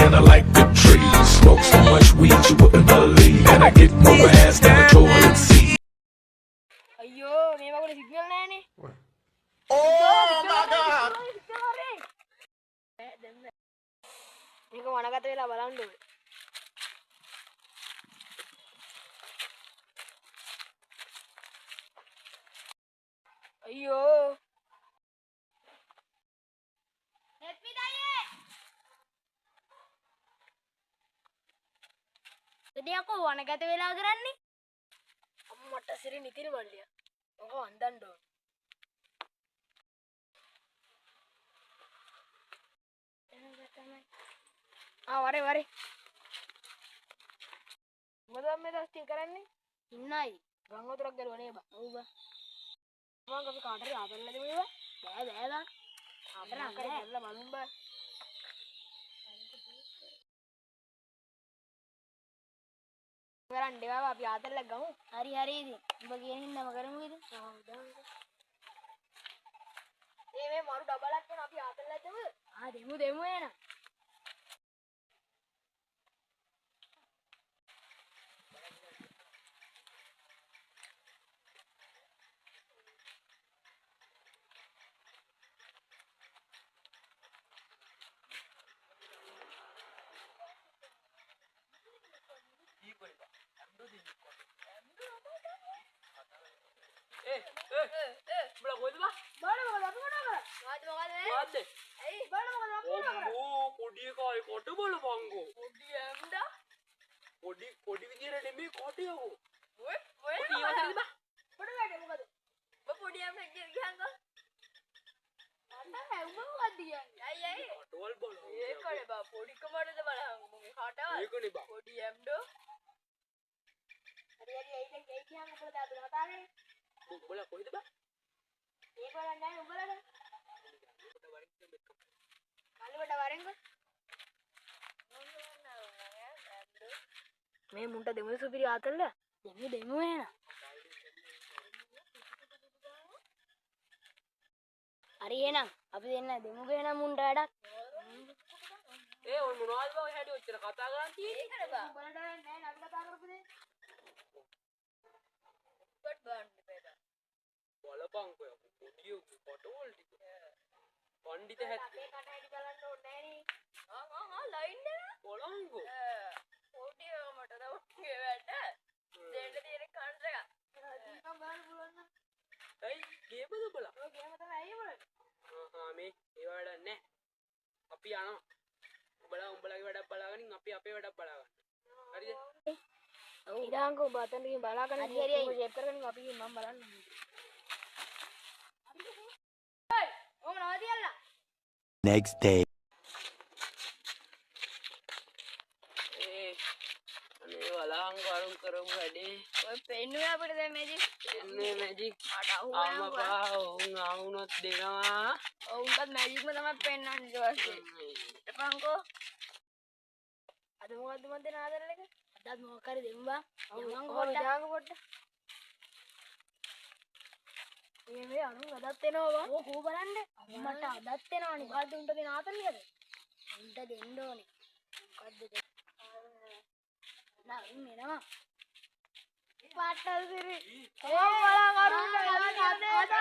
and I like the trees. Smoke so much weed you wouldn't believe. And I get more ass than a toilet seat. අයියෝ මේ වගේ signal නැහැනේ. Oh my god! මේක වනගත වෙලා බලන්න ඕනේ. අයියෝ දෙයක් වනගත වෙලා කරන්නේ අම්මට සිරි නිතිල් මල්ලිය. ඔක වන්දන්න ඕනේ. වරේ වරේ. මොකද මේ දස්තින් කරන්නේ? ඉන්නයි ගංගා වතුරක් ගලවන්නේ බා. ඔව් බා. මම අපි කාටරි ආතල්ලා දෙමු ඒවා. බෑ බෑ බා. ආතල්ලා අක්කරේ ගල්ලා බලමු බා. කරන්න ඒවා අපි ආතල්ලා ගමු. හරි හරි ඉතින් ඔබ කියන හින්දාම කරමු ඉතින් මේ මරු ඩබලක් වෙන අපි ආතල්ලා දෙමු. දෙමු එහෙනම් මේ මුන්ට දෙමු සුපිරි ආතල්ලා. දෙමු එහෙනම් හරි එහෙනම් අපි දෙන්න දෙමු එහෙනම් මුන්ට වැඩක් ඔය මොනවද බා ඔය හැටි ඔච්චර කතා කරන් තියෙන්නේ නේද බා? බලන්න නෑ අපි කතා කරපු දේ කොට් බාන්න බෑ. බලපං කොය පොඩියෝ ෆොටෝල් ටික පණ්ඩිත හැටි මේ කට හැටි බලන්න ඕනේ නෑනේ ලයින් එක බලංගෝ පොඩියෝ මට දවුනේ වැඩ දෙන්න තියෙන කන්ට් එක. දීපම් බලන්න පුළුවන් නම් ඇයි ගේමද බලා ඔය ගේම තමයි ඇයි බලන්නේ මේ ඒ වැඩක් නෑ අපි යනවා උඹලගේ වැඩක් බලාගනින් අපි අපේ වැඩක් බලාගන්න හරිද ඉදාංග ඔබ අතන ගිහින් බලාගෙන හරි, හරි. ෂේප් කරගෙන අපි ගිහින් මම බලන්න. ඕම නවතියල්ලා Next day. අනේ වලාංග වරුන් කරමු වැඩේ ඔය පෙන්නුවේ අපිට දැන් මේජික්. එන්නේ මැජික් මට අහුවෙනවා. ආමපා උන් ආවුනොත් දෙනවා උන්ටත් මැජික්ම තමයි පෙන්වන්නේ ඊට පස්සේ. එපන්කෝ. අද මොකද්ද මන් දෙන ආදරල එක? අදත් මොකක් හරි දෙමු බා යමන් ඔව් පොඩ්ඩක් ඉදාංග පොඩ්ඩක්. මේ අනුන් අදත් එනවා බා. ඕ කෝ බලන්න මට අදත් එනවනේ මොකද්ද උන්ට දෙන ආතල්ලියද? උන්ට දෙන්න ඕනේ මොකද්ද නා එනවා පාටල් සිරි. ඕම් බලා කරුන්න බලන්න යන්න නැත්ත